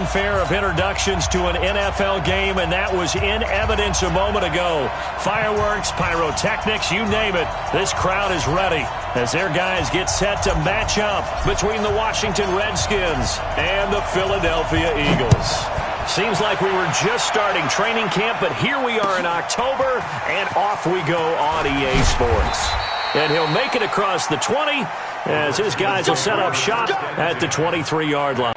fanfare of introductions to an NFL game, and that was in evidence a moment ago. Fireworks, pyrotechnics, you name it. This crowd is ready as their guys get set to match up between the Washington Redskins and the Philadelphia Eagles. Seems like we were just starting training camp, but here we are in October, and off we go on EA Sports. And he'll make it across the 20 as his guys will set up shop at the 23-yard line.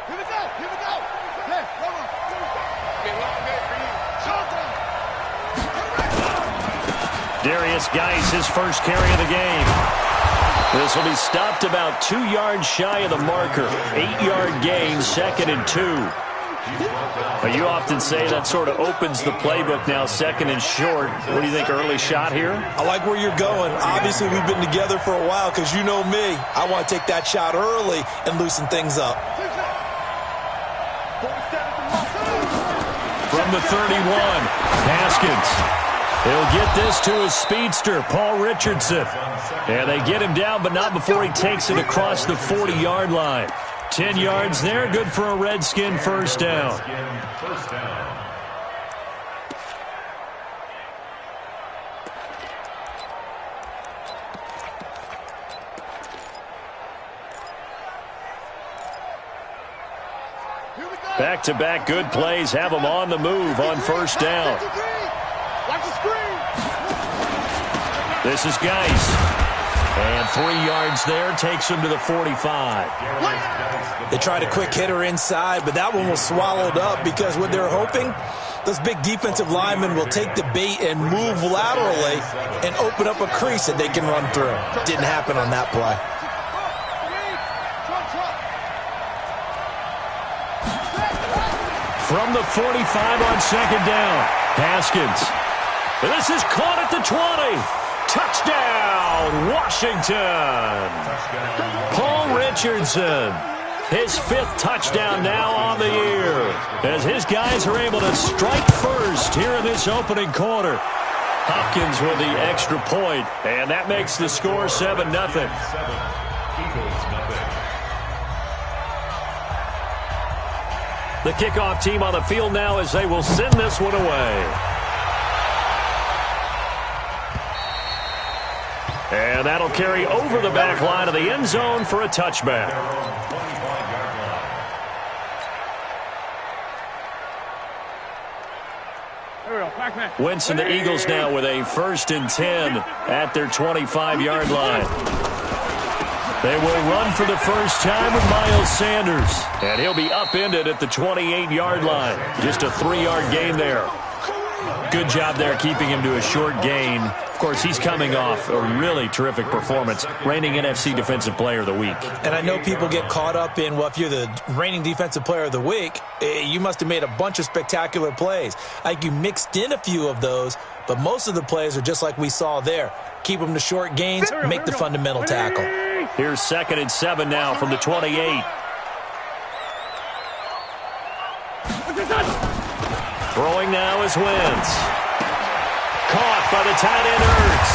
Here we go. Hey, come on. Long day for you. Darius Geis, his first carry of the game. This will be stopped about 2 yards shy of the marker. 8-yard gain, 2nd and 2. You often say that sort of opens the playbook now, 2nd and short. What do you think, early shot here? I like where you're going. Obviously, we've been together for a while because you know me. I want to take that shot early and loosen things up. From the 31, Haskins. He'll get this to his speedster, Paul Richardson. And they get him down, but not before he takes it across the 40-yard line. 10 yards there, good for a Redskin first down. Back-to-back good plays have them on the move on first down. This is Geis. And 3 yards there takes him to the 45. They tried a quick hitter inside, but that one was swallowed up because what they're hoping, those big defensive linemen will take the bait and move laterally and open up a crease that they can run through. Didn't happen on that play. From the 45 on second down, Haskins. This is caught at the 20. Touchdown, Washington. Paul Richardson, his 5th touchdown now on the year, as his guys are able to strike first here in this opening quarter. Hopkins with the extra point, and that makes the score 7-0. The kickoff team on the field now as they will send this one away. And that'll carry over the back line of the end zone for a touchback. Wentz and the Eagles now with a 1st and 10 at their 25-yard line. They will run for the first time with Miles Sanders. And he'll be upended at the 28-yard line. Just a 3-yard gain there. Good job there keeping him to a short gain. Of course, he's coming off a really terrific performance, reigning NFC Defensive Player of the Week. And I know people get caught up in, well, if you're the reigning Defensive Player of the Week, you must have made a bunch of spectacular plays. Like you mixed in a few of those, but most of the plays are just like we saw there. Keep them to short gains, make the fundamental tackle. Here's 2nd and 7 now from the 28. Throwing now is Wentz. Caught by the tight end Ertz.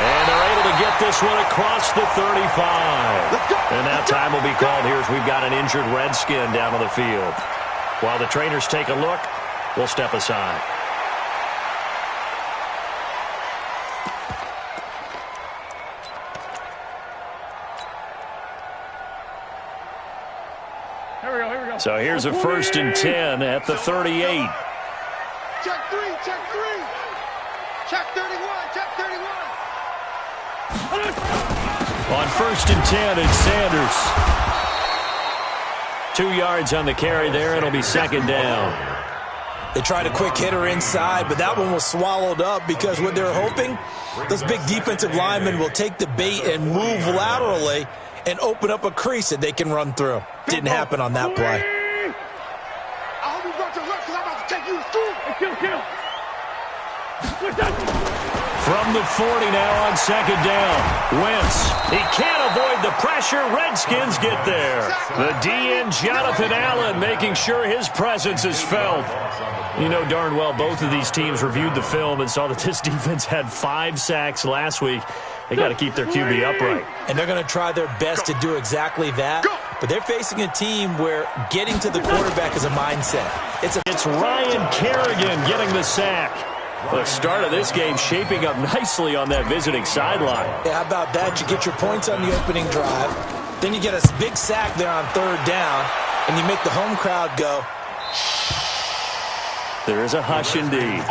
And they're able to get this one across the 35. And now time will be called here as we've got an injured Redskin down on the field. While the trainers take a look, we'll step aside. Here we go. So here's a 1st and 10 at the 38. Check 3. Check 31. On 1st and 10, it's Sanders. 2 yards on the carry there, and it'll be 2nd down. They tried a quick hitter inside, but that one was swallowed up because what they're hoping, those big defensive linemen will take the bait and move laterally and open up a crease that they can run through. Didn't happen on that play. I hope you brought your luck because I'm about to take you to school. Kill. From the 40 now on 2nd down. Wentz, he can't Can't avoid the pressure. Redskins get there. The DN, Jonathan Allen, making sure his presence is felt. You know darn well both of these teams reviewed the film and saw that this defense had 5 sacks last week. They got to keep their QB upright. And they're going to try their best to do exactly that. But they're facing a team where getting to the quarterback is a mindset. It's Ryan Kerrigan getting the sack. The start of this game shaping up nicely on that visiting sideline. Yeah, how about that? You get your points on the opening drive. Then you get a big sack there on 3rd down. And you make the home crowd go. There is a hush indeed.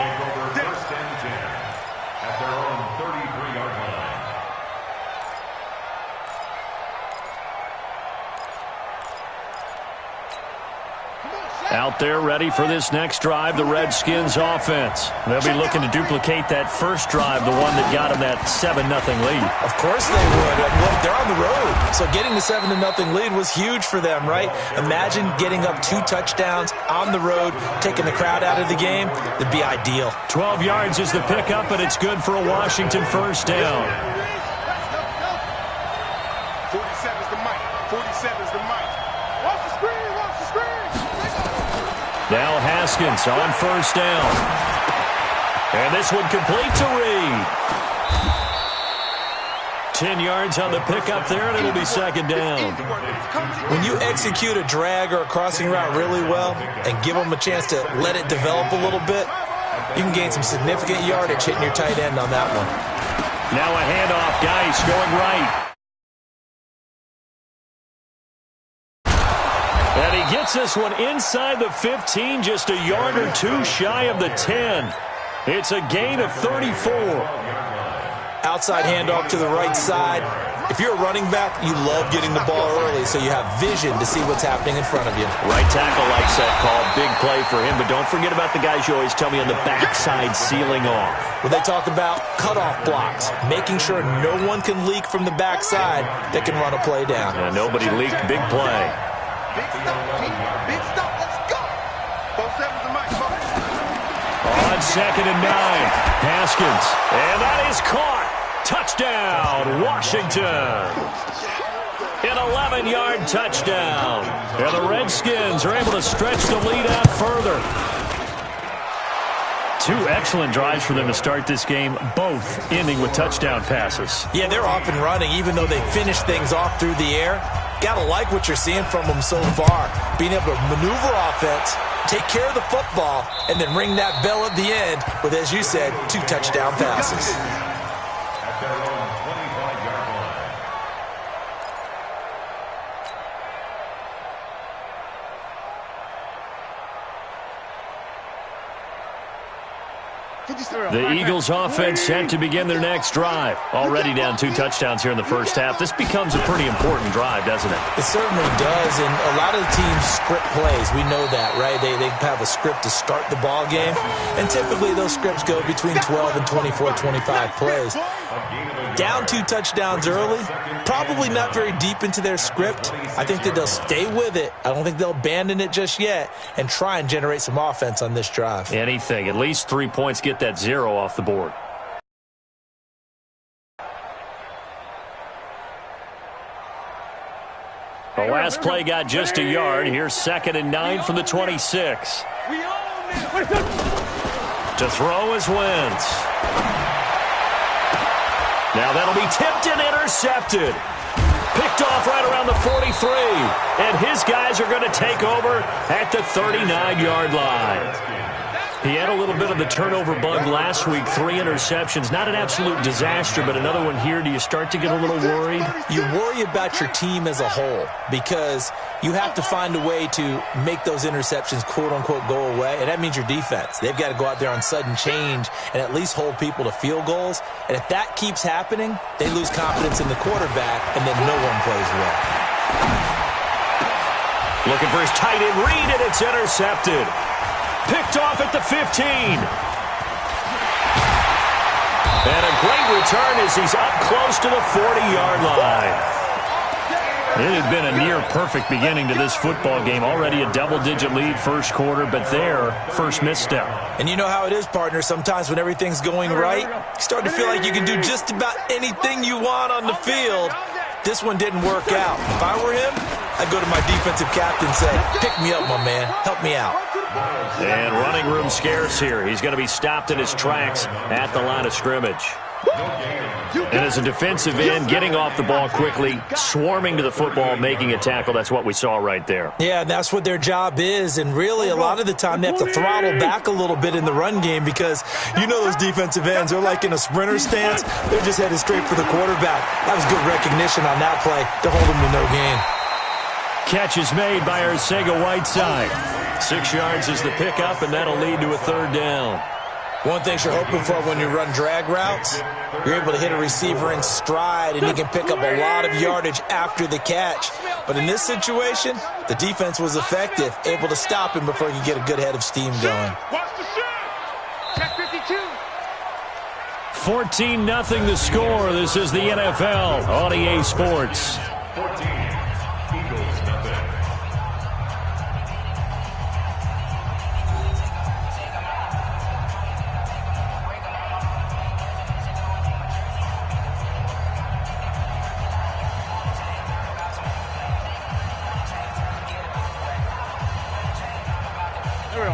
Out there ready for this next drive, the Redskins offense. They'll be looking to duplicate that first drive, the one that got them that 7-0 lead. Of course they would. And look, they're on the road. So getting the 7-0 lead was huge for them, right? Imagine getting up 2 touchdowns on the road, taking the crowd out of the game. It'd be ideal. 12 yards is the pickup, and it's good for a Washington first down. 47's the mic. 47's the mic. Watch the screen. Watch the screen. Now Haskins on first down. And this one complete to Reed. 10 yards on the pickup there, and it'll be second down. When you execute a drag or a crossing route really well and give them a chance to let it develop a little bit, you can gain some significant yardage hitting your tight end on that one. Now a handoff. Geis going right. And he gets this one inside the 15, just a yard or 2 shy of the 10. It's a gain of 34. Outside handoff to the right side. If you're a running back, you love getting the ball early so you have vision to see what's happening in front of you. Right tackle likes that call. Big play for him, but don't forget about the guys you always tell me on the backside sealing off. Well, they talk about cutoff blocks, making sure no one can leak from the backside that can run a play down. And nobody leaked. Big play. Big stop, big stop. Let's go. 47's the mic. On 2nd and 9, Haskins. And that is caught. Touchdown, Washington. An 11-yard touchdown. And the Redskins are able to stretch the lead out further. 2 excellent drives for them to start this game, both ending with touchdown passes. Yeah, they're off and running, even though they finish things off through the air. Gotta like what you're seeing from them so far. Being able to maneuver offense, take care of the football, and then ring that bell at the end with, as you said, 2 touchdown passes. The Eagles offense set to begin their next drive. Already down 2 touchdowns here in the first half. This becomes a pretty important drive, doesn't it? It certainly does, and a lot of the teams script plays. We know that, right? They have a script to start the ball game, and typically those scripts go between 12 and 24, 25 plays. Down 2 touchdowns early, probably not very deep into their script. I think that they'll stay with it. I don't think they'll abandon it just yet and try and generate some offense on this drive. Anything. At least 3 points, get that 0 off the board. The last play got just a yard. Here's 2nd and 9 from the 26. To throw is Wentz. Now that'll be tipped and intercepted. Picked off right around the 43. And his guys are going to take over at the 39-yard line. He had a little bit of the turnover bug last week. 3 interceptions. Not an absolute disaster, but another one here. Do you start to get a little worried? You worry about your team as a whole because you have to find a way to make those interceptions, quote-unquote, go away, and that means your defense. They've got to go out there on sudden change and at least hold people to field goals. And if that keeps happening, they lose confidence in the quarterback, and then no one plays well. Looking for his tight end read, and it's intercepted. Picked off at the 15. And a great return as he's up close to the 40-yard line. It had been a near-perfect beginning to this football game. Already a double-digit lead first quarter, but their first misstep. And you know how it is, partner. Sometimes when everything's going right, you start to feel like you can do just about anything you want on the field. This one didn't work out. If I were him, I'd go to my defensive captain and say, pick me up, my man. Help me out. And running room scarce here. He's going to be stopped in his tracks at the line of scrimmage. And as a defensive end, getting off the ball quickly, swarming to the football, making a tackle, that's what we saw right there. Yeah, that's what their job is, and really a lot of the time they have to throttle back a little bit in the run game because you know those defensive ends, they're like in a sprinter stance. They're just headed straight for the quarterback. That was good recognition on that play to hold him to no gain. Catch is made by Arcega-Whiteside. 6 yards is the pickup, and that'll lead to a third down. One thing you're hoping for when you run drag routes, you're able to hit a receiver in stride, and he can pick up a lot of yardage after the catch. But in this situation, the defense was effective, able to stop him before he could get a good head of steam going. Watch the shot. Check 52. 14-0 the score. This is the NFL on EA Sports. 14, Eagles nothing.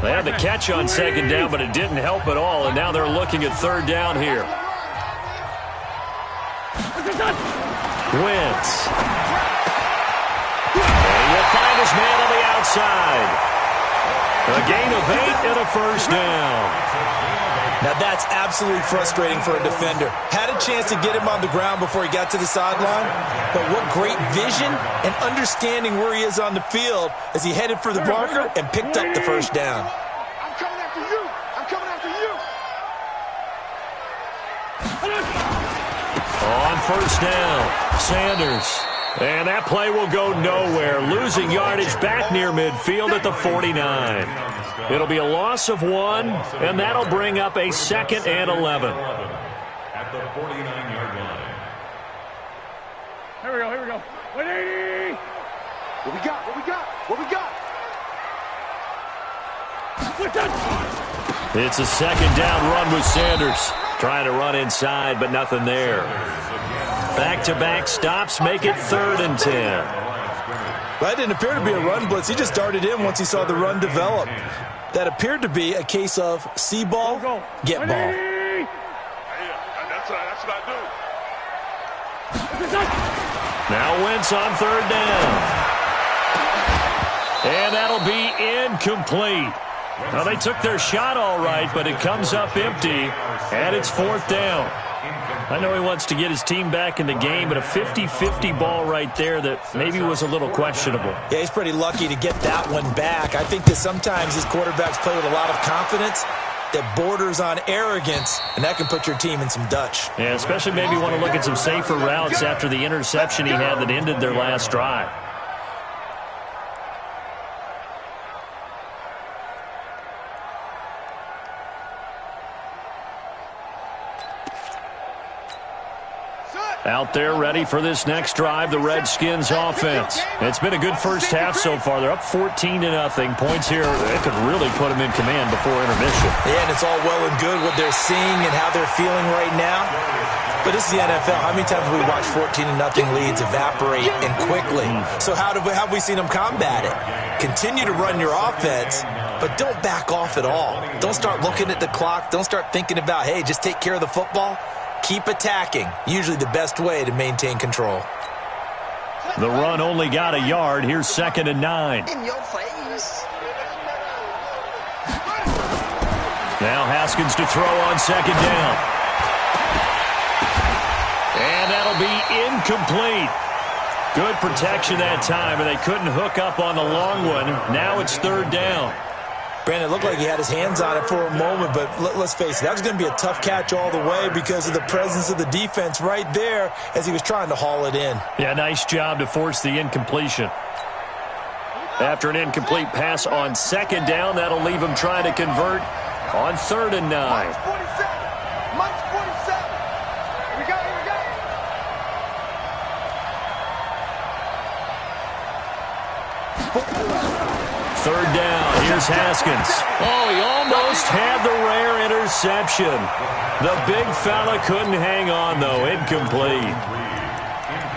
They had the catch on second down, but it didn't help at all, and now they're looking at third down here. Wentz. And he'll find his man on the outside. A gain of 8 and a first down. Now that's absolutely frustrating for a defender. Had a chance to get him on the ground before he got to the sideline, but what great vision and understanding where he is on the field as he headed for the marker and picked up the first down. I'm coming after you. I'm coming after you. On first down, Sanders. And that play will go nowhere. Losing yardage back near midfield at the 49. It'll be a loss of 1, and that'll bring up a 2nd and 11. At the 49-yard line. Here we go. Here we go. 180. What we got? What we got? What we got? It's a 2nd down run with Sanders. Trying to run inside, but nothing there. Back-to-back stops make it 3rd and 10. That didn't appear to be a run blitz. He just darted in once he saw the run develop. That appeared to be a case of see ball, get ball. Yeah, that's what I do. Now Wentz on 3rd down. And that'll be incomplete. Well, they took their shot all right, but it comes up empty, and it's 4th down. I know he wants to get his team back in the game, but a 50-50 ball right there that maybe was a little questionable. Yeah, he's pretty lucky to get that one back. I think that sometimes his quarterbacks play with a lot of confidence that borders on arrogance, and that can put your team in some Dutch. Yeah, especially maybe want to look at some safer routes after the interception he had that ended their last drive. Out there ready for this next drive, the Redskins offense. It's been a good first half so far. They're up 14-0. Points here, it could really put them in command before intermission. Yeah, and it's all well and good what they're seeing and how they're feeling right now. But this is the NFL. How many times have we watched 14-0 leads evaporate and quickly? So how have we seen them combat it? Continue to run your offense, but don't back off at all. Don't start looking at the clock. Don't start thinking about, hey, just take care of the football. Keep attacking. Usually the best way to maintain control. The run only got a yard. Here's 2nd and 9. In your face. Now Haskins to throw on 2nd down. And that'll be incomplete. Good protection that time, and they couldn't hook up on the long one. Now it's 3rd down. Brandon, it looked like he had his hands on it for a moment, but let's face it, that was going to be a tough catch all the way because of the presence of the defense right there as he was trying to haul it in. Yeah, nice job to force the incompletion. After an incomplete pass on 2nd down, that'll leave him trying to convert on 3rd and 9. Mike's 47. Mike's 47. Here we go. Here we go. Third down. Here's Haskins. Oh, he almost had the rare interception. The big fella couldn't hang on, though. Incomplete.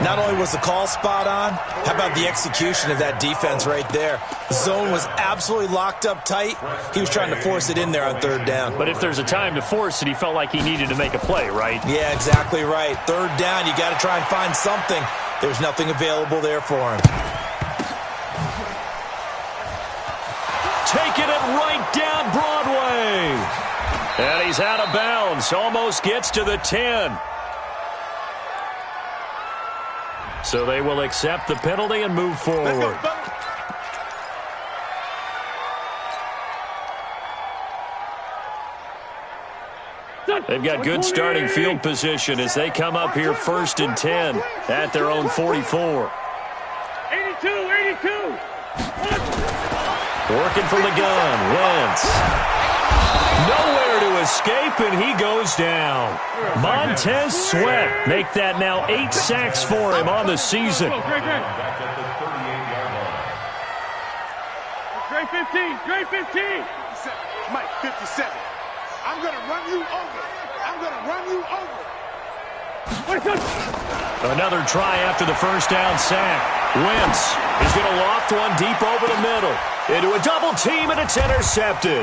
Not only was the call spot on, how about the execution of that defense right there? The zone was absolutely locked up tight. He was trying to force it in there on third down. But if there's a time to force it, he felt like he needed to make a play, right? Yeah, exactly right. Third down, you got to try and find something. There's nothing available there for him. Taking it right down Broadway. And he's out of bounds. Almost gets to the 10. So they will accept the penalty and move forward. They've got good starting field position as they come up here 1st and 10 at their own 44. 82. Working from the gun. Wentz. Nowhere to escape, and he goes down. Montez Sweat make that now 8 sacks for him on the season. Great 15. Great 15. Mike, 57. I'm going to run you over. I'm going to run you over. Another try after the first down sack. Wentz is going to loft one deep over the middle. Into a double team, and it's intercepted.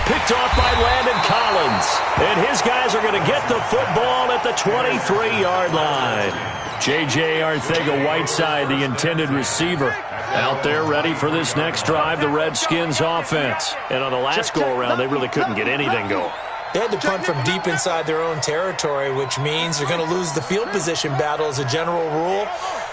Picked off by Landon Collins. And his guys are going to get the football at the 23-yard line. J.J. Arcega-Whiteside, the intended receiver, out there ready for this next drive, the Redskins offense. And on the last go-around, they really couldn't get anything going. They had to punt from deep inside their own territory, which means they're going to lose the field position battle as a general rule.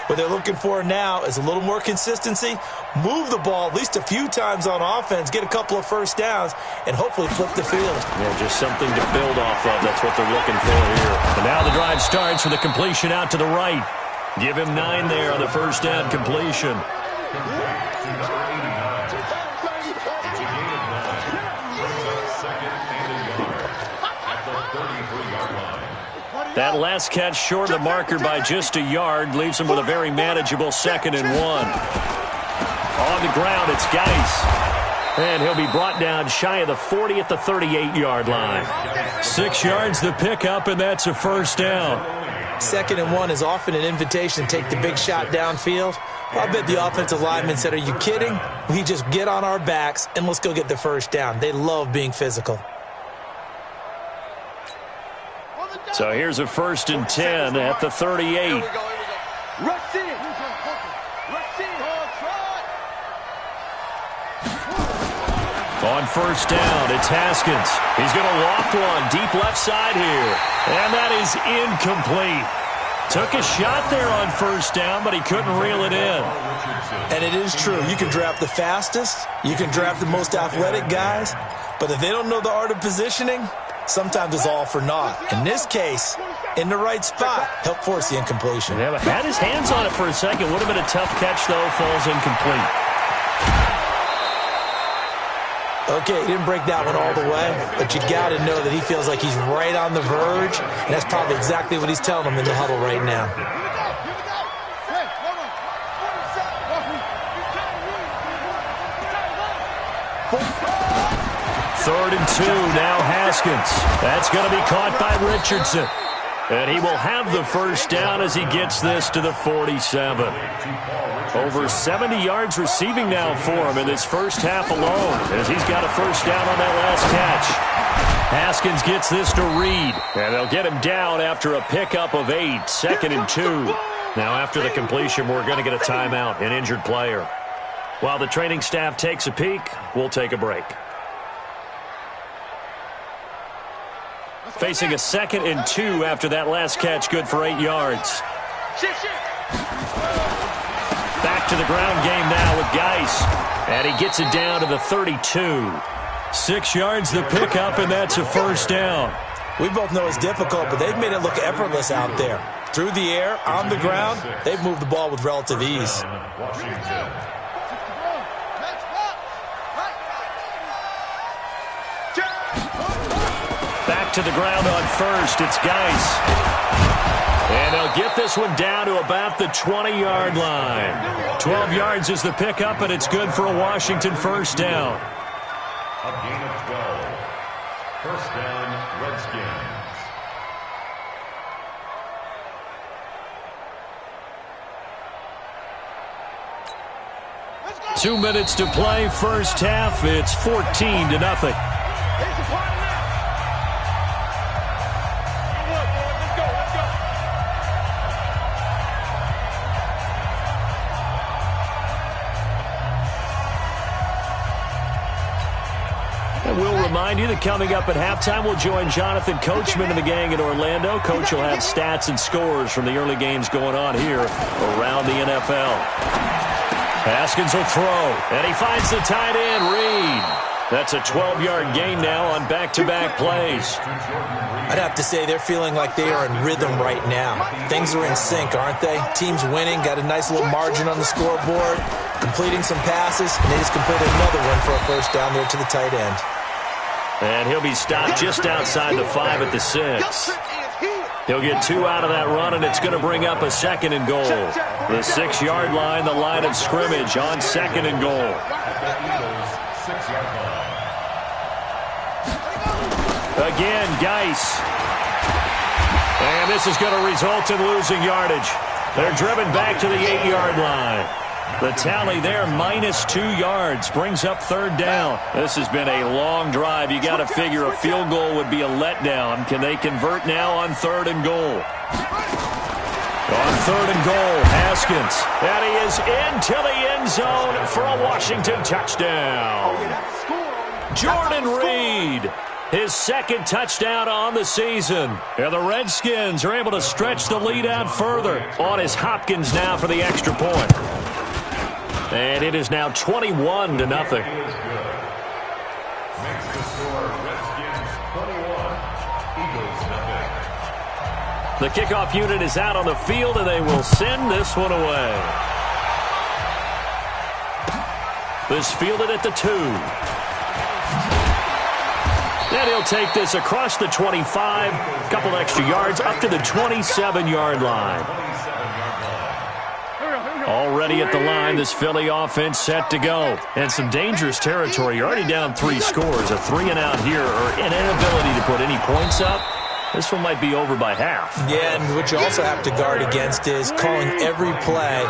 What they're looking for now is a little more consistency, move the ball at least a few times on offense, get a couple of first downs, and hopefully flip the field. Yeah, just something to build off of. That's what they're looking for here. And now the drive starts with a completion out to the right. Give him 9 there on the first down completion. That last catch short of the marker by just a yard leaves him with a very manageable 2nd and 1. On the ground, it's Geis. And he'll be brought down shy of the 40 at the 38-yard line. 6 yards the pickup, and that's a first down. 2nd and 1 is often an invitation to take the big shot downfield. I bet the offensive lineman said, "Are you kidding? We just get on our backs and let's go get the first down." They love being physical. So here's a 1st and 10 at the 38. Rush in. On first down, it's Haskins. He's going to loft one deep left side here. And that is incomplete. Took a shot there on first down, but he couldn't reel it in. And it is true. You can draft the fastest. You can draft the most athletic guys. But if they don't know the art of positioning, sometimes it's all for naught. In this case, in the right spot, helped force the incompletion. Yeah, had his hands on it for a second. Would have been a tough catch, though. Falls incomplete. Okay, he didn't break that one all the way, but you got to know that he feels like he's right on the verge, and that's probably exactly what he's telling them in the huddle right now. Third and 2, now Haskins. That's going to be caught by Richardson. And he will have the first down as he gets this to the 47. Over 70 yards receiving now for him in this first half alone, as he's got a first down on that last catch. Haskins gets this to Reed, and they'll get him down after a pickup of 8, 2nd and 2. Now after the completion, we're going to get a timeout, an injured player. While the training staff takes a peek, we'll take a break. Facing a 2nd and 2 after that last catch, good for 8 yards. Back to the ground game now with Geis. And he gets it down to the 32. 6 yards the pickup, and that's a first down. We both know it's difficult, but they've made it look effortless out there. Through the air, on the ground, they've moved the ball with relative ease. To the ground on first, it's Geis. And they'll get this one down to about the 20-yard line. 12 yards is the pickup, and it's good for a Washington first down. A gain of 12. First down, Redskins. 2 minutes to play, first half. It's 14-0. And we'll remind you that coming up at halftime, we'll join Jonathan Coachman and the gang in Orlando. Coach will have stats and scores from the early games going on here around the NFL. Haskins will throw, and he finds the tight end, Reed. That's a 12-yard gain now on back-to-back plays. I'd have to say they're feeling like they are in rhythm right now. Things are in sync, aren't they? Team's winning, got a nice little margin on the scoreboard, completing some passes, and they just completed another one for a first down there to the tight end. And he'll be stopped just outside the 5 at the 6. He'll get 2 out of that run, and it's going to bring up a 2nd and goal. The 6-yard line, the line of scrimmage on 2nd and goal. Again, Geis. And this is going to result in losing yardage. They're driven back to the 8-yard line. The tally there, -2 yards, brings up 3rd down. This has been a long drive. You got to figure a field goal would be a letdown. Can they convert now on 3rd and goal? On 3rd and goal, Haskins. And he is into the end zone for a Washington touchdown. Jordan Reed, his 2nd touchdown on the season. And the Redskins are able to stretch the lead out further. On is Hopkins now for the extra point. And it is now 21-0. Makes the score Redskins 21, Eagles 0. The kickoff unit is out on the field, and they will send this one away. This fielded at the 2. And he'll take this across the 25, a couple extra yards, up to the 27-yard line. Already at the line, this Philly offense set to go. And some dangerous territory. You're already down 3 scores. A 3-and-out here, or an inability to put any points up. This one might be over by half. Yeah, and what you also have to guard against is calling every play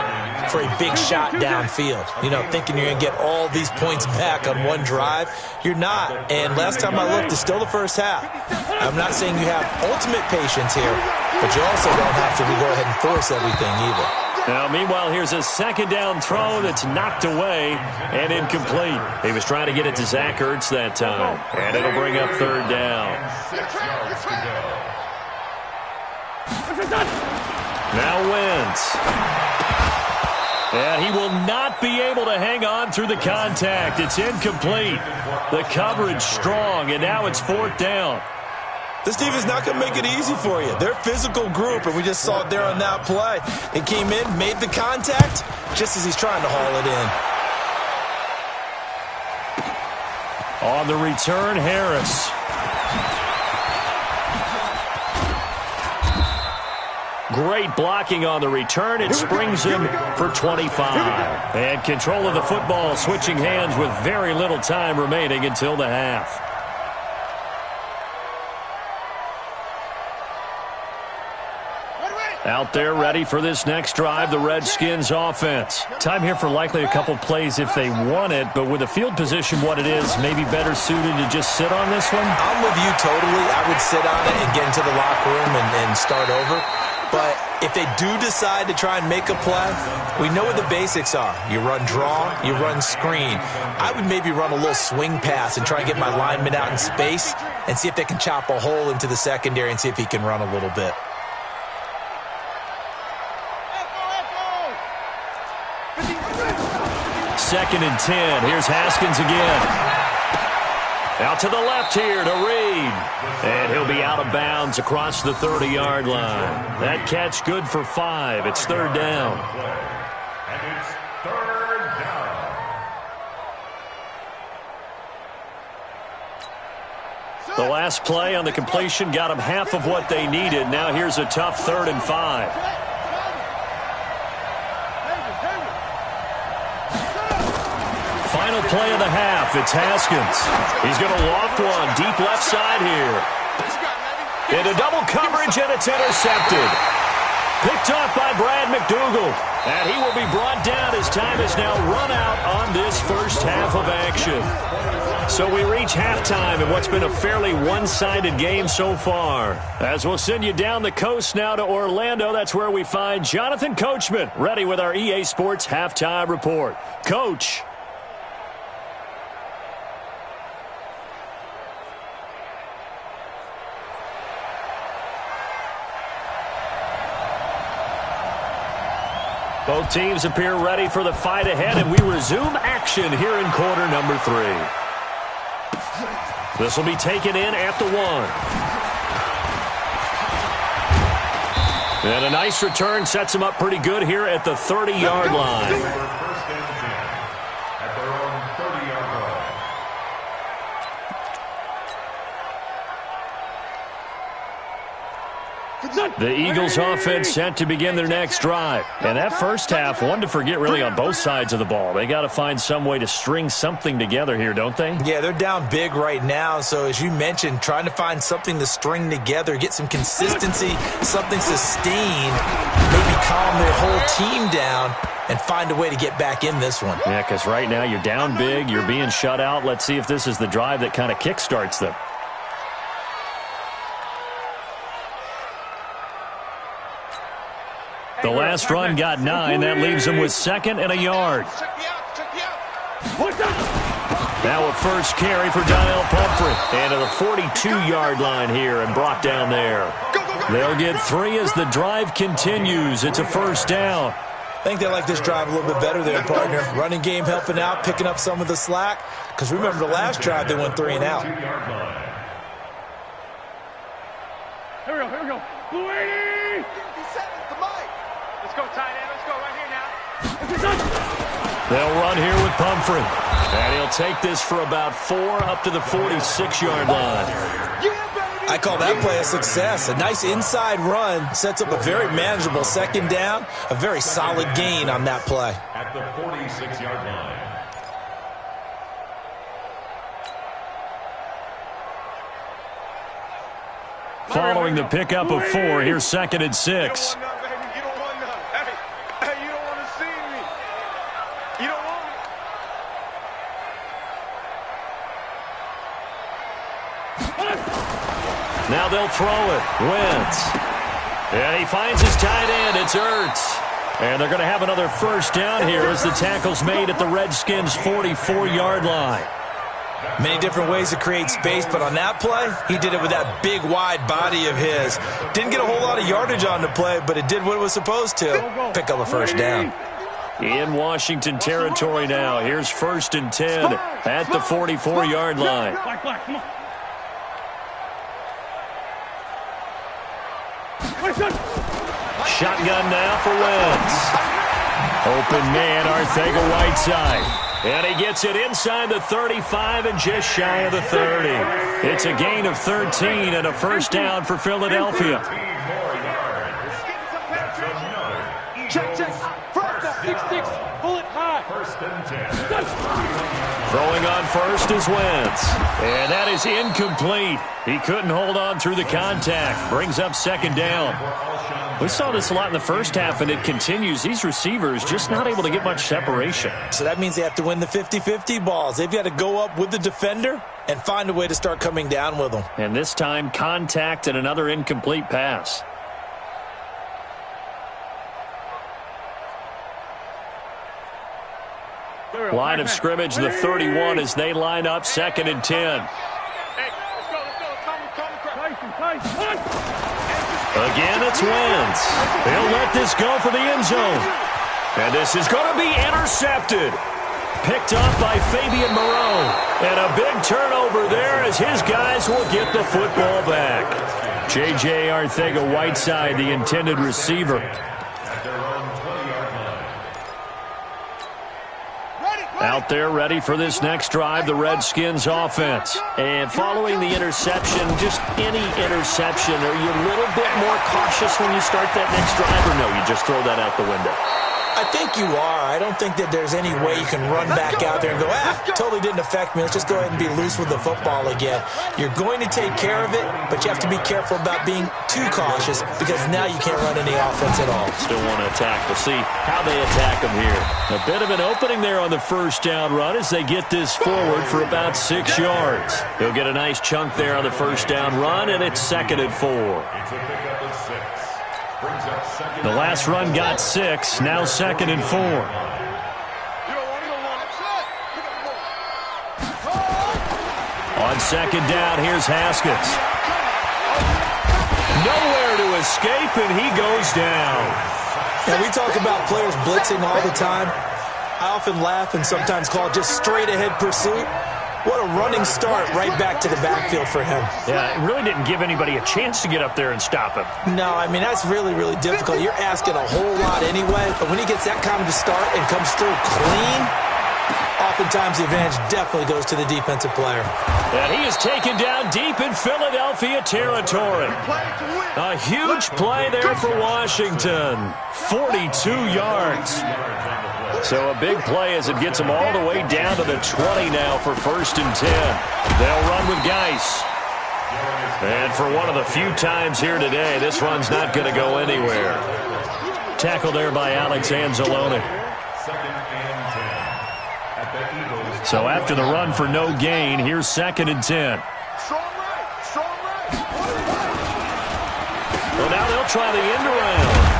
for a big shot downfield. You know, thinking you're going to get all these points back on one drive. You're not. And last time I looked, it's still the first half. I'm not saying you have ultimate patience here, but you also don't have to go ahead and force everything either. Now, meanwhile, here's a 2nd down throw that's knocked away and incomplete. He was trying to get it to Zach Ertz that time, and it'll bring up 3rd down. 6 yards to go. Now Wentz. And he will not be able to hang on through the contact. It's incomplete. The coverage strong, and now it's 4th down. This defense is not going to make it easy for you. They're a physical group, and we just saw it there on that play. He came in, made the contact, just as he's trying to haul it in. On the return, Harris. Great blocking on the return. It springs him for 25. And control of the football switching hands with very little time remaining until the half. Out there ready for this next drive, the Redskins offense. Time here for likely a couple plays if they want it, but with the field position what it is, maybe better suited to just sit on this one? I'm with you totally. I would sit on it and get into the locker room and start over. But if they do decide to try and make a play, we know what the basics are. You run draw, you run screen. I would maybe run a little swing pass and try and get my lineman out in space and see if they can chop a hole into the secondary and see if he can run a little bit. 2nd and 10. Here's Haskins again. Out to the left here to Reed. And he'll be out of bounds across the 30-yard line. That catch good for 5. It's 3rd down. And it's 3rd down. The last play on the completion got them half of what they needed. Now here's a tough 3rd and 5. Final play of the half. It's Haskins. He's going to loft one deep left side here. Into double coverage, and it's intercepted. Picked off by Brad McDougald. And he will be brought down as time is now run out on this half of action. So we reach halftime in what's been a fairly one-sided game so far. As we'll send you down the coast now to Orlando, that's where we find Jonathan Coachman, ready with our EA Sports Halftime Report. Coach. Both teams appear ready for the fight ahead, and we resume action here in quarter number 3. This will be taken in at the 1. And a nice return sets him up pretty good here at the 30-yard line. First and 10 at their own 30-yard line. The Eagles offense set to begin their next drive. And that first half, one to forget really on both sides of the ball. They got to find some way to string something together here, don't they? Yeah, they're down big right now. So as you mentioned, trying to find something to string together, get some consistency, something sustained, maybe calm their whole team down and find a way to get back in this one. Yeah, because right now you're down big, you're being shut out. Let's see if this is the drive that kind of kickstarts them. The last run got 9. That leaves them with 2nd and a yard. Now a first carry for Donnell Pumphrey. And to the 42-yard line here and brought down there. They'll get 3 as the drive continues. It's a first down. I think they like this drive a little bit better there, partner. Running game helping out, picking up some of the slack. Because remember the last drive, they went 3 and out. Here we go, here we go. Blue 80! Let's go, tight end. Let's go right here now. They'll run here with Pumphrey. And he'll take this for about 4 up to the 46-yard line. I call that play a success. A nice inside run sets up a very manageable 2nd down. A very solid gain on that play. At the 46-yard line. Following the pickup of 4, here's 2nd and 6. Now they'll throw it. Wentz. And he finds his tight end. It's Ertz. And they're going to have another first down here as the tackle's made at the Redskins' 44-yard line. Many different ways to create space, but on that play, he did it with that big, wide body of his. Didn't get a whole lot of yardage on the play, but it did what it was supposed to. Pick up a first down. In Washington territory now. Here's 1st and 10 at the 44-yard line. Shotgun now for Wentz. Open man, Arcega-Whiteside. And he gets it inside the 35 and just shy of the 30. It's a gain of 13 and a first down for Philadelphia. Check. First down, 6-6. Bullet high. First and 10. Throwing on first is Wentz. And that is incomplete. He couldn't hold on through the contact. Brings up 2nd down. We saw this a lot in the first half, and it continues. These receivers just not able to get much separation. So that means they have to win the 50-50 balls. They've got to go up with the defender and find a way to start coming down with them. And this time, contact and another incomplete pass. Line of scrimmage, the 31 as they line up 2nd and 10. Again, it's Wentz. He'll let this go for the end zone. And this is going to be intercepted. Picked up by Fabian Moreau. And a big turnover there as his guys will get the football back. J.J. Arcega-Whiteside, the intended receiver. Out there ready for this next drive, the Redskins offense. And following the interception, just any interception, are you a little bit more cautious when you start that next drive, or no, you just throw that out the window? I I think you are. I don't think that there's any way you can run back out there and go, totally didn't affect me. Let's just go ahead and be loose with the football again. You're going to take care of it, but you have to be careful about being too cautious because now you can't run any offense at all. Still want to attack. We'll see how they attack them here. A bit of an opening there on the first down run as they get this forward for about 6 yards. He'll get a nice chunk there on the first down run, and it's 2nd and 4. The last run got 6, now 2nd and 4. On 2nd down, here's Haskins. Nowhere to escape, and he goes down. And we talk about players blitzing all the time. I often laugh and sometimes call it just straight-ahead pursuit. What a running start right back to the backfield for him. Yeah, it really didn't give anybody a chance to get up there and stop him. No, I mean, that's really, really difficult. You're asking a whole lot anyway, but when he gets that kind of a start and comes through clean, oftentimes the advantage definitely goes to the defensive player. And he is taken down deep in Philadelphia territory. A huge play there for Washington. 42 yards. So a big play as it gets them all the way down to the 20 now for 1st and 10. They'll run with Geis. And for one of the few times here today, this run's not going to go anywhere. Tackle there by Alex Anzalone. So after the run for no gain, here's 2nd and 10. Well, now they'll try the end around.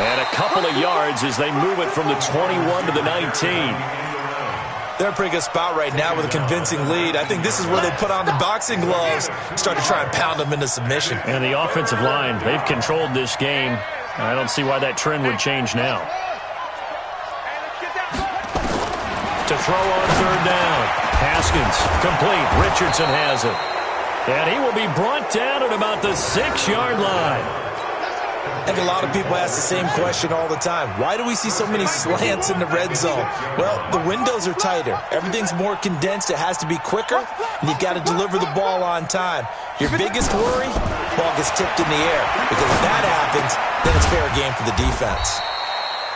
And a couple of yards as they move it from the 21 to the 19. They're in a pretty good spot right now with a convincing lead. I think this is where they put on the boxing gloves, start to try and pound them into submission. And the offensive line, they've controlled this game. I don't see why that trend would change now. To throw on 3rd down. Haskins, complete. Richardson has it. And he will be brought down at about the 6-yard line. I think a lot of people ask the same question all the time. Why do we see so many slants in the red zone? Well, the windows are tighter. Everything's more condensed. It has to be quicker, and you've got to deliver the ball on time. Your biggest worry, ball gets tipped in the air. Because if that happens, then it's fair game for the defense.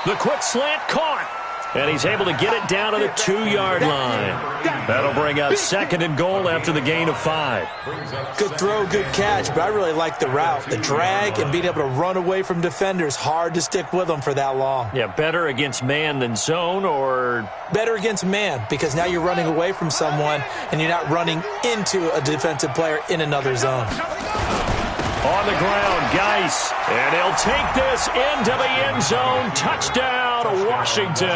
The quick slant caught. And he's able to get it down to the 2-yard line. That'll bring up 2nd and goal after the gain of 5. Good throw, good catch, but I really like the route. The drag and being able to run away from defenders. Hard to stick with them for that long. Yeah, better against man than zone, or? Better against man, because now you're running away from someone and you're not running into a defensive player in another zone. On the ground, Geis. And he'll take this into the end zone. Touchdown, Washington.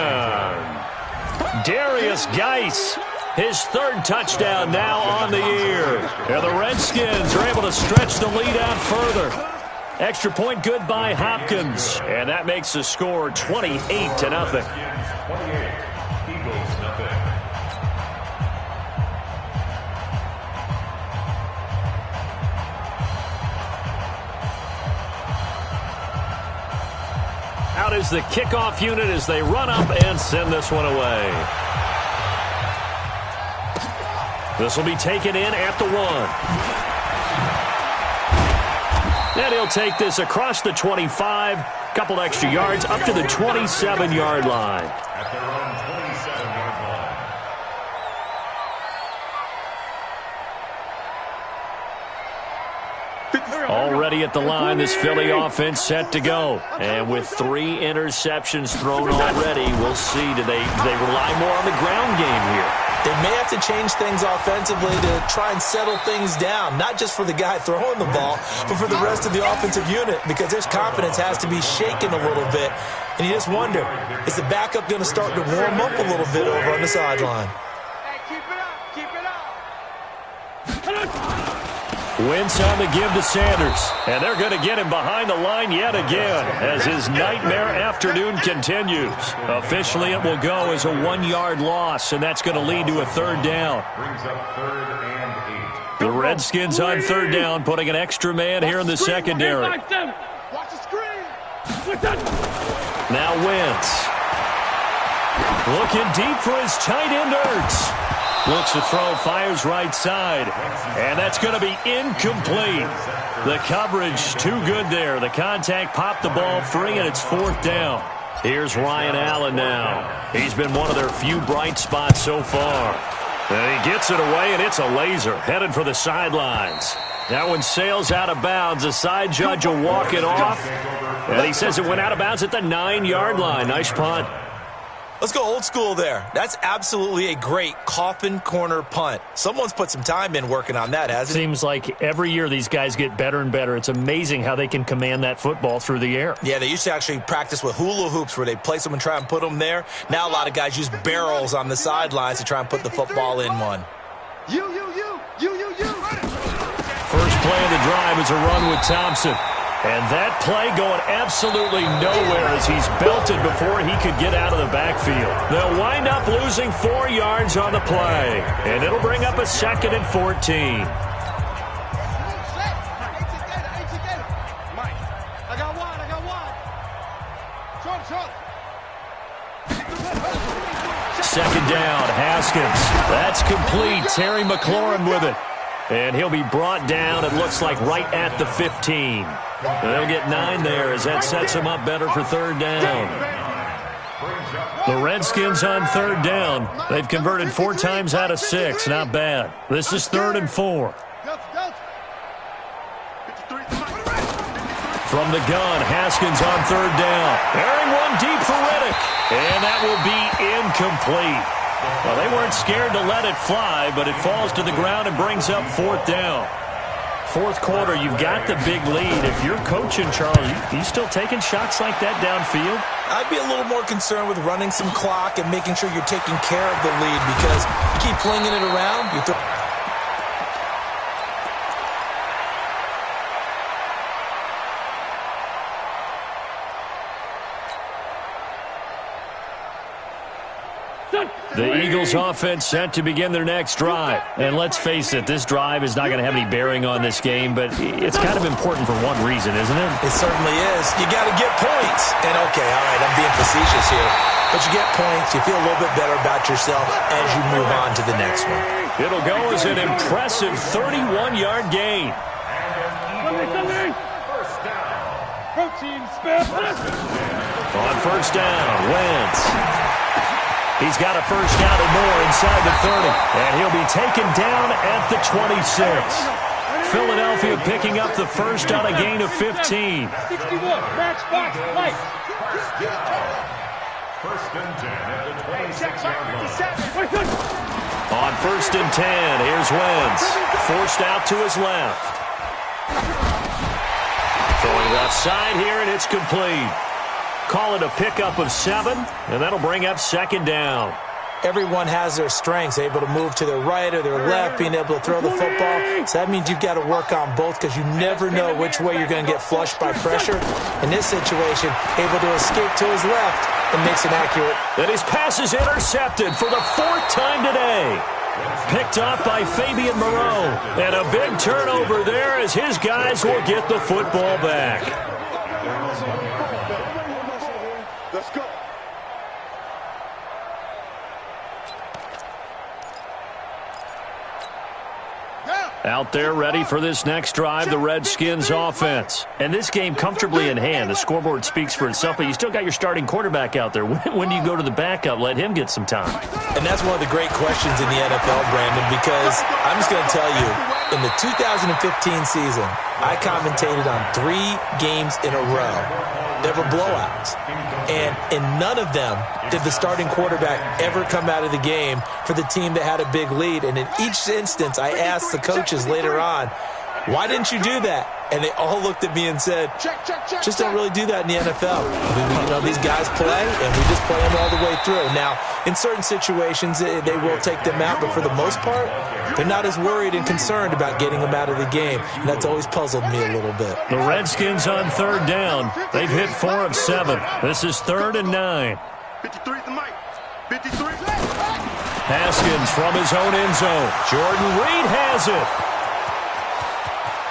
Darius Geis, his 3rd touchdown now on the year. And the Redskins are able to stretch the lead out further. Extra point good by Hopkins. And that makes the score 28-0. Out is the kickoff unit as they run up and send this one away. This will be taken in at the 1. And he'll take this across the 25, couple extra yards up to the 27-yard line. Already at the line, this Philly offense set to go. And with 3 interceptions thrown already, we'll see. Do they rely more on the ground game here? They may have to change things offensively to try and settle things down, not just for the guy throwing the ball, but for the rest of the offensive unit, because their confidence has to be shaken a little bit. And you just wonder, is the backup going to start to warm up a little bit over on the sideline? Hey, keep it up, keep it up. Wentz on the give to Sanders. And they're going to get him behind the line yet again as his nightmare afternoon continues. Officially, it will go as a 1-yard loss, and that's going to lead to a 3rd down. Brings up 3rd and 8. The Redskins on 3rd down, putting an extra man here in the secondary. Watch the screen. Now Wentz. Looking deep for his tight end, Ertz. Looks to throw, fires right side. And that's going to be incomplete. The coverage too good there. The contact popped the ball free, and it's 4th down. Here's Ryan Allen now. He's been one of their few bright spots so far. And he gets it away, and it's a laser headed for the sidelines. That one sails out of bounds. The side judge will walk it off. And he says it went out of bounds at the 9-yard line. Nice punt. Let's go old school there. That's absolutely a great coffin corner punt. Someone's put some time in working on that, hasn't it? Seems like every year these guys get better and better. It's amazing how they can command that football through the air. Yeah, they used to actually practice with hula hoops where they place them and try and put them there. Now a lot of guys use barrels on the sidelines to try and put the football in one. You. First play of the drive is a run with Thompson. And that play going absolutely nowhere as he's belted before he could get out of the backfield. They'll wind up losing 4 yards on the play. And it'll bring up a 2nd and 14. Mike, I got one. Short. Second down, Haskins. That's complete. Terry McLaurin with it. And he'll be brought down, it looks like, right at the 15. They'll get 9 there as that sets them up better for 3rd down. The Redskins on 3rd down. They've converted 4 times out of 6. Not bad. This is 3rd and 4. From the gun, Haskins on 3rd down. Airing one deep for Riddick. And that will be incomplete. Well, they weren't scared to let it fly, but it falls to the ground and brings up 4th down. 4th quarter, you've got the big lead. If you're coaching, Charles, you still taking shots like that downfield? I'd be a little more concerned with running some clock and making sure you're taking care of the lead because you keep flinging it around. You throw The Eagles offense set to begin their next drive. And let's face it, this drive is not going to have any bearing on this game, but it's kind of important for one reason, isn't it? It certainly is. You got to get points. And okay, all right, I'm being facetious here. But you get points, you feel a little bit better about yourself as you move on to the next one. It'll go as an impressive 31-yard gain. On first down, Wentz. He's got a first down and more inside the 30. And he'll be taken down at the 26. Philadelphia picking up the first on a gain of 15. 61, match box, Mike. First and 10 at the 26-yard line. On first and 10, here's Wentz. Forced out to his left. Throwing left side here, and it's complete. Call it a pickup of 7, and that'll bring up 2nd down. Everyone has their strengths, able to move to their right or their left, being able to throw the football. So that means you've got to work on both because you never know which way you're going to get flushed by pressure. In this situation, able to escape to his left and makes it accurate. And his pass is intercepted for the 4th time today. Picked off by Fabian Moreau. And a big turnover there as his guys will get the football back. Let's go. Out there ready for this next drive, the Redskins offense. And this game comfortably in hand. The scoreboard speaks for itself, but you still got your starting quarterback out there. When do you go to the backup? Let him get some time. And that's one of the great questions in the NFL, Brandon, because I'm just going to tell you, in the 2015 season, I commentated on 3 games in a row. There were blowouts. And in none of them did the starting quarterback ever come out of the game for the team that had a big lead. And in each instance, I asked the coaches later on, why didn't you do that? And they all looked at me and said, just don't really do that in the NFL. These guys play, and we just play them all the way through. Now, in certain situations, they will take them out, but for the most part, they're not as worried and concerned about getting them out of the game. And that's always puzzled me a little bit. The Redskins on 3rd down. They've hit 4 of 7. This is 3rd and 9. 53 the mic. 53. Haskins from his own end zone. Jordan Reed has it.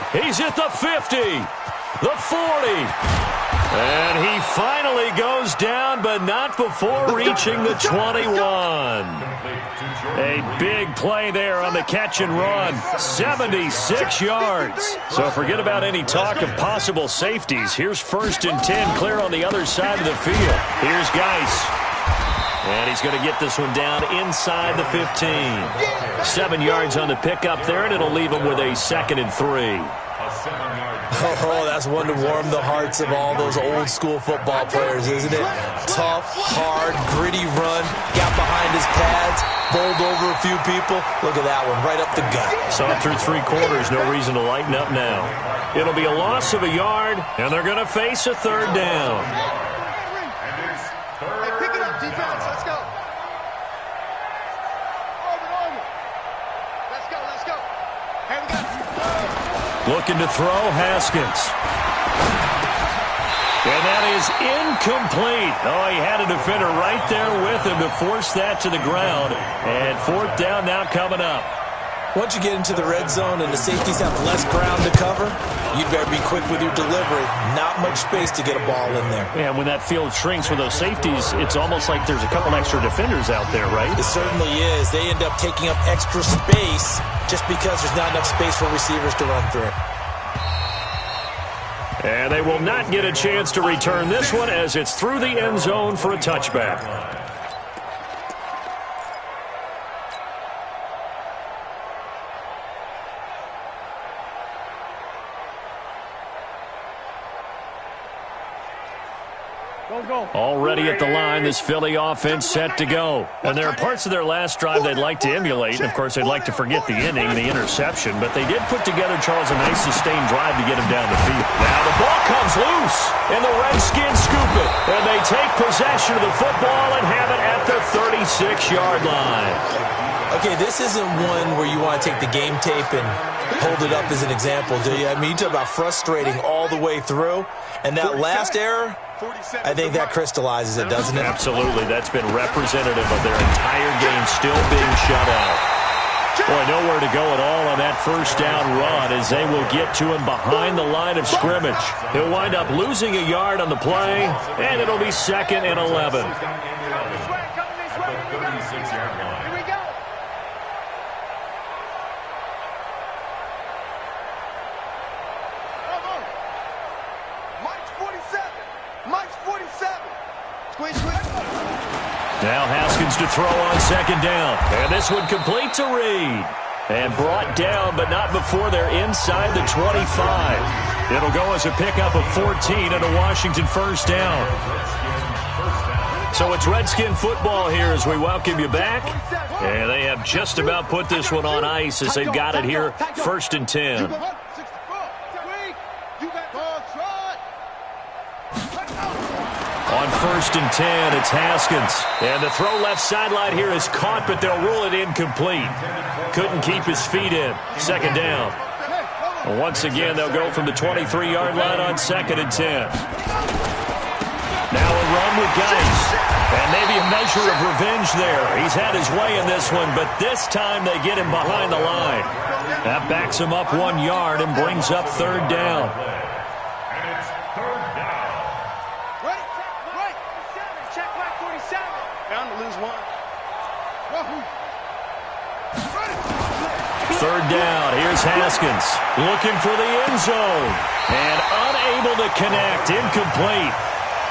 He's at the 50, the 40, And he finally goes down, but not before reaching the 21. A big play there on the catch and run. 76 yards. So forget about any talk of possible safeties. Here's 1st and 10, clear on the other side of the field. Here's Geis. And he's going to get this one down inside the 15. 7 yards on the pickup there, and it'll leave him with a 2nd and 3. Oh, that's one to warm the hearts of all those old-school football players, isn't it? Tough, hard, gritty run, got behind his pads, bowled over a few people. Look at that one, right up the gut. Saw it through 3 quarters, no reason to lighten up now. It'll be a loss of a yard, and they're going to face a 3rd down. Hey, pick it up, defense. Let's go. Let's go. Hey, we got it. Looking to throw, Haskins. And that is incomplete. Oh, he had a defender right there with him to force that to the ground. And 4th down now coming up. Once you get into the red zone and the safeties have less ground to cover, you'd better be quick with your delivery. Not much space to get a ball in there. And when that field shrinks with those safeties, it's almost like there's a couple extra defenders out there, right? It certainly is. They end up taking up extra space just because there's not enough space for receivers to run through. And they will not get a chance to return this one as it's through the end zone for a touchback. Already at the line, this Philly offense set to go. And there are parts of their last drive they'd like to emulate. Of course, they'd like to forget the inning, the interception. But they did put together, Charles, a nice sustained drive to get him down the field. Now the ball comes loose, and the Redskins scoop it. And they take possession of the football and have it at the 36-yard line. Okay, this isn't one where you want to take the game tape and hold it up as an example, do you? I mean, you talk about frustrating all the way through. And that last error, I think that crystallizes it, doesn't it? Absolutely. That's been representative of their entire game still being shut out. Boy, nowhere to go at all on that 1st down run as they will get to him behind the line of scrimmage. He'll wind up losing a yard on the play, and it'll be 2nd and 11. Now Haskins to throw on 2nd down. And this one complete to Reed. And brought down, but not before they're inside the 25. It'll go as a pickup of 14 and a Washington 1st down. So it's Redskin football here as we welcome you back. And they have just about put this one on ice as they've got it here, 1st and 10. On 1st and 10, it's Haskins. And the throw left sideline here is caught, but they'll rule it incomplete. Couldn't keep his feet in. 2nd down. Once again, they'll go from the 23-yard line on 2nd and 10. Now a run with Geis. And maybe a measure of revenge there. He's had his way in this one, but this time they get him behind the line. That backs him up 1 yard and brings up 3rd down. Third down, here's Haskins, looking for the end zone, and unable to connect, incomplete.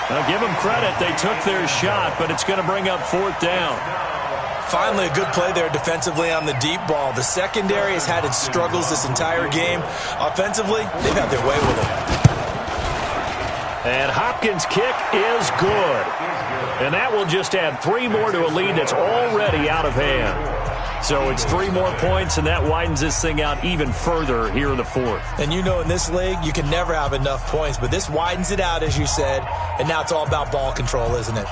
Now give them credit, they took their shot, but it's going to bring up 4th down. Finally, a good play there defensively on the deep ball. The secondary has had its struggles this entire game. Offensively, they've had their way with it. And Hopkins' kick is good. And that will just add 3 more to a lead that's already out of hand. So it's 3 more points, and that widens this thing out even further here in the 4th. And you know in this league, you can never have enough points, but this widens it out, as you said, and now it's all about ball control, isn't it?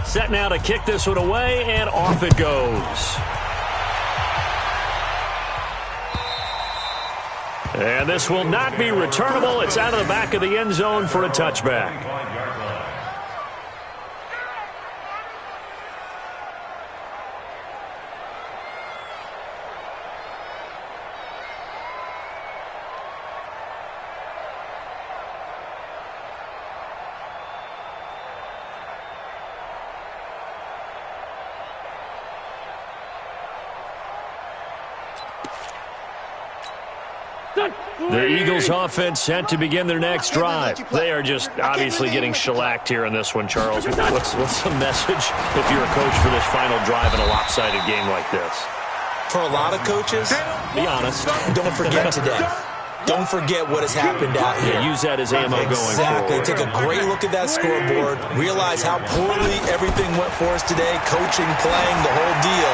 Set now to kick this one away, and off it goes. And this will not be returnable. It's out of the back of the end zone for a touchback. The Eagles offense set to begin their next drive. They are just obviously getting shellacked here in this one, Charles. What's the message if you're a coach for this final drive in a lopsided game like this? For a lot of coaches, be honest. Don't forget today. Don't forget what has happened out here. Yeah, use that as ammo going forward. Exactly. Take a great look at that scoreboard. Realize how poorly everything went for us today. Coaching, playing, the whole deal.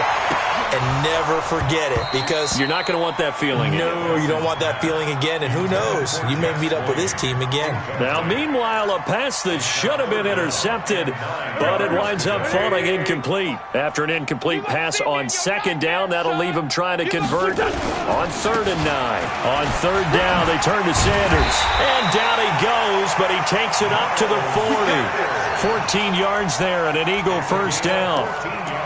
And never forget it, because you're not going to want that feeling again. No, you don't want that feeling again, and who knows? You may meet up with this team again. Now, meanwhile, a pass that should have been intercepted, but it winds up falling incomplete. After an incomplete pass on second down, that'll leave them trying to convert on 3rd and 9. On 3rd down, they turn to Sanders, and down he goes, but he takes it up to the 40. 14 yards there and an Eagle first down.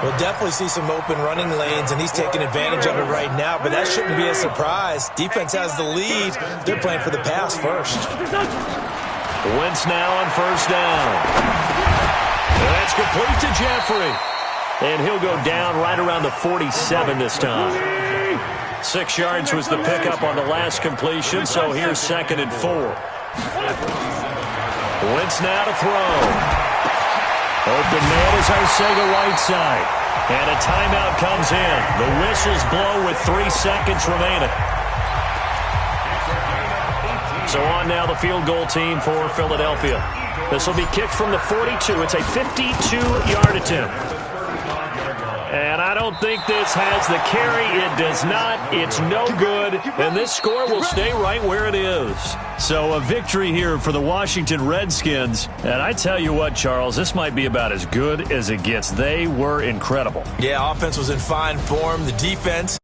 We'll definitely see some open running lanes, and he's taking advantage of it right now, but that shouldn't be a surprise. Defense has the lead. They're playing for the pass first. Wentz now on 1st down. That's complete to Jeffrey. And he'll go down right around the 47 this time. 6 yards was the pickup on the last completion, so here's 2nd and 4. Wentz now to throw. Open man is Arcega Whiteside. And a timeout comes in. The whistles blow with 3 seconds remaining. So on now the field goal team for Philadelphia. This will be kicked from the 42. It's a 52-yard attempt. And I don't think this has the carry. It does not. It's no good. And this score will stay right where it is. So a victory here for the Washington Redskins. And I tell you what, Charles, this might be about as good as it gets. They were incredible. Yeah, offense was in fine form. The defense